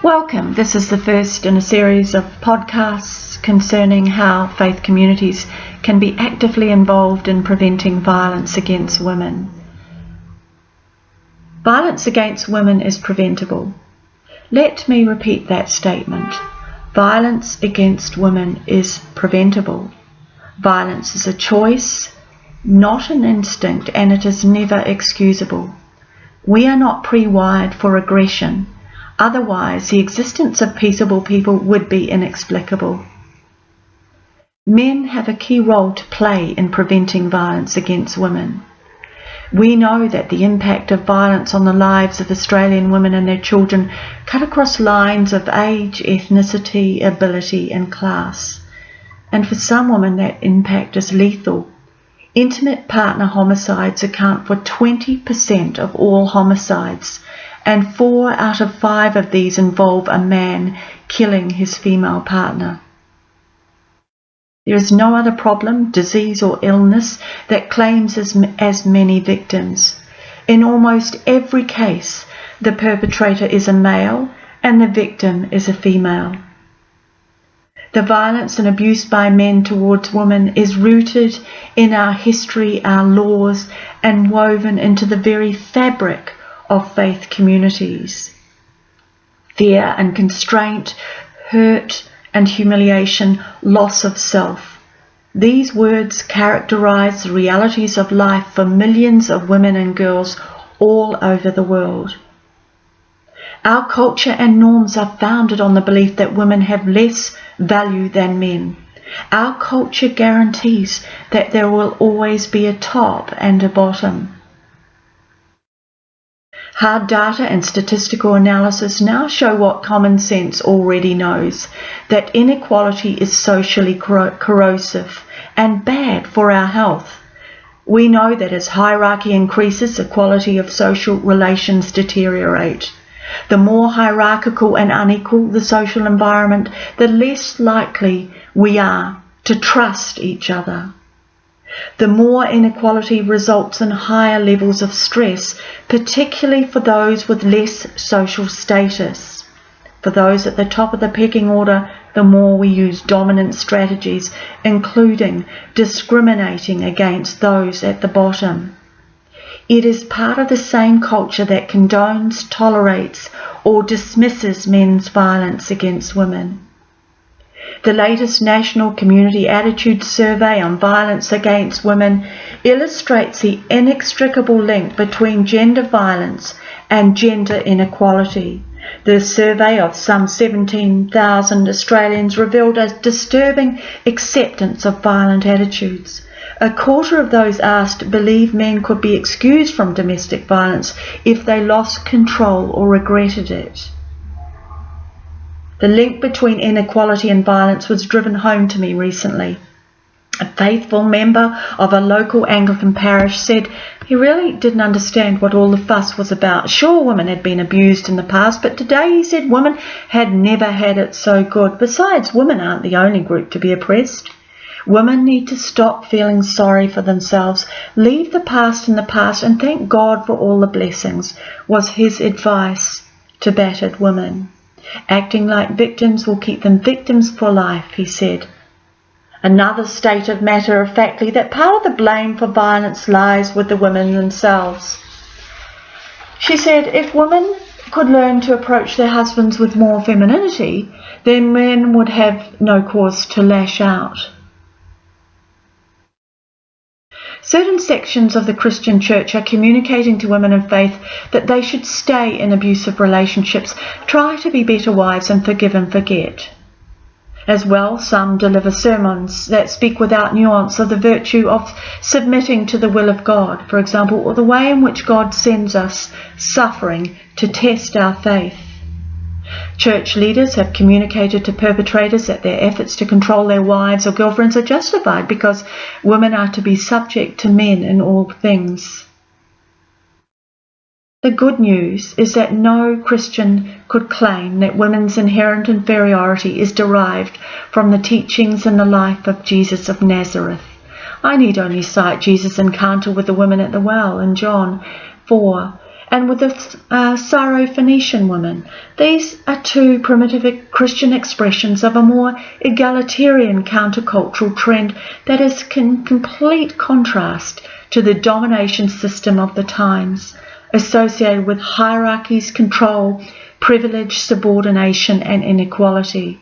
Welcome. This is the first in a series of podcasts concerning how faith communities can be actively involved in preventing violence against women. Violence against women is preventable. Let me repeat that statement. Violence against women is preventable. Violence is a choice, not an instinct, and it is never excusable. We are not pre-wired for aggression. Otherwise, the existence of peaceable people would be inexplicable. Men have a key role to play in preventing violence against women. We know that the impact of violence on the lives of Australian women and their children cut across lines of age, ethnicity, ability and class. And for some women that impact is lethal. Intimate partner homicides account for 20% of all homicides, and 4 out of 5 of these involve a man killing his female partner. There is no other problem, disease or illness that claims as many victims. In almost every case, the perpetrator is a male and the victim is a female. The violence and abuse by men towards women is rooted in our history, our laws, and woven into the very fabric of faith communities. Fear and constraint, hurt and humiliation, loss of self. These words characterize the realities of life for millions of women and girls all over the world. Our culture and norms are founded on the belief that women have less value than men. Our culture guarantees that there will always be a top and a bottom. Hard data and statistical analysis now show what common sense already knows, that inequality is socially corrosive and bad for our health. We know that as hierarchy increases, the quality of social relations deteriorate. The more hierarchical and unequal the social environment, the less likely we are to trust each other. The more inequality results in higher levels of stress, particularly for those with less social status. For those at the top of the pecking order, the more we use dominant strategies, including discriminating against those at the bottom. It is part of the same culture that condones, tolerates, or dismisses men's violence against women. The latest National Community Attitude Survey on Violence Against Women illustrates the inextricable link between gender violence and gender inequality. The survey of some 17,000 Australians revealed a disturbing acceptance of violent attitudes. A quarter of those asked believe men could be excused from domestic violence if they lost control or regretted it. The link between inequality and violence was driven home to me recently. A faithful member of a local Anglican parish said he really didn't understand what all the fuss was about. Sure, women had been abused in the past, but today, he said, women had never had it so good. Besides, women aren't the only group to be oppressed. Women need to stop feeling sorry for themselves, leave the past in the past, and thank God for all the blessings, was his advice to battered women. Acting like victims will keep them victims for life, he said. Another stated matter-of-factly that part of the blame for violence lies with the women themselves. She said, if women could learn to approach their husbands with more femininity, then men would have no cause to lash out. Certain sections of the Christian church are communicating to women in faith that they should stay in abusive relationships, try to be better wives and forgive and forget. As well, some deliver sermons that speak without nuance of the virtue of submitting to the will of God, for example, or the way in which God sends us suffering to test our faith. Church leaders have communicated to perpetrators that their efforts to control their wives or girlfriends are justified because women are to be subject to men in all things. The good news is that no Christian could claim that women's inherent inferiority is derived from the teachings and the life of Jesus of Nazareth. I need only cite Jesus' encounter with the woman at the well in John 4 and with the Syrophoenician woman. These are two primitive Christian expressions of a more egalitarian countercultural trend that is in complete contrast to the domination system of the times, associated with hierarchies, control, privilege, subordination, and inequality.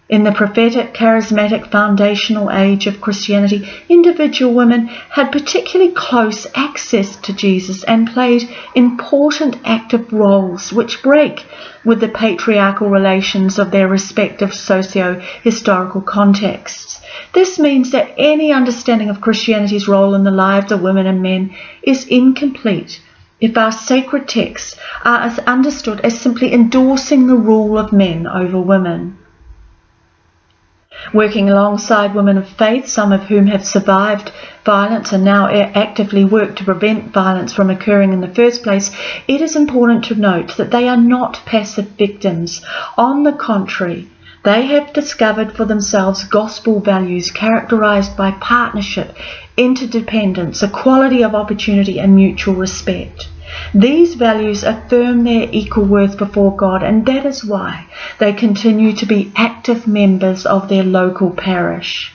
In the prophetic, charismatic, foundational age of Christianity, individual women had particularly close access to Jesus and played important active roles which break with the patriarchal relations of their respective socio-historical contexts. This means that any understanding of Christianity's role in the lives of women and men is incomplete if our sacred texts are understood as simply endorsing the rule of men over women. Working alongside women of faith, some of whom have survived violence and now actively work to prevent violence from occurring in the first place, it is important to note that they are not passive victims. On the contrary, they have discovered for themselves gospel values characterized by partnership, interdependence, equality of opportunity, and mutual respect. These values affirm their equal worth before God, and that is why they continue to be active members of their local parish.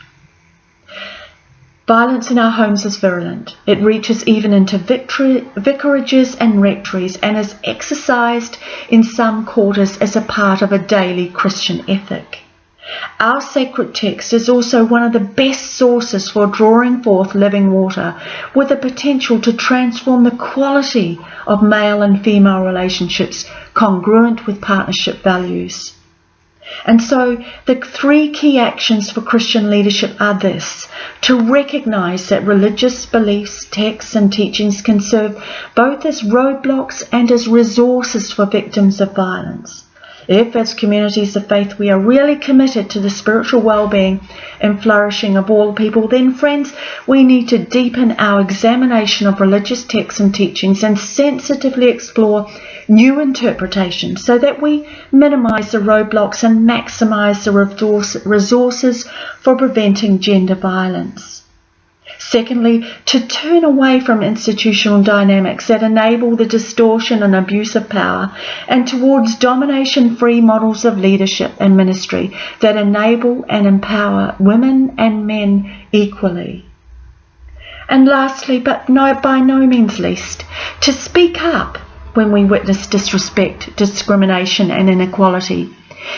Violence in our homes is virulent. It reaches even into vicarages and rectories and is exercised in some quarters as a part of a daily Christian ethic. Our sacred text is also one of the best sources for drawing forth living water, with the potential to transform the quality of male and female relationships congruent with partnership values. And so the three key actions for Christian leadership are this: to recognize that religious beliefs, texts, and teachings can serve both as roadblocks and as resources for victims of violence. If, as communities of faith, we are really committed to the spiritual well-being and flourishing of all people, then, friends, we need to deepen our examination of religious texts and teachings and sensitively explore new interpretations so that we minimize the roadblocks and maximize the resources for preventing gender violence. Secondly, to turn away from institutional dynamics that enable the distortion and abuse of power and towards domination-free models of leadership and ministry that enable and empower women and men equally. And lastly, but by no means least, to speak up when we witness disrespect, discrimination, and inequality.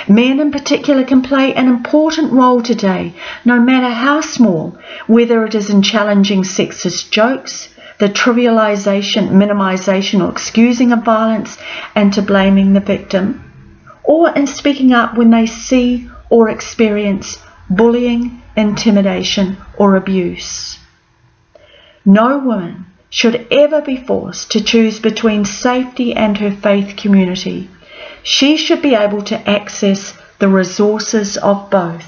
Men in particular can play an important role today, no matter how small, whether it is in challenging sexist jokes, the trivialization, minimization, or excusing of violence and to blaming the victim, or in speaking up when they see or experience bullying, intimidation, or abuse. No woman should ever be forced to choose between safety and her faith community. She should be able to access the resources of both.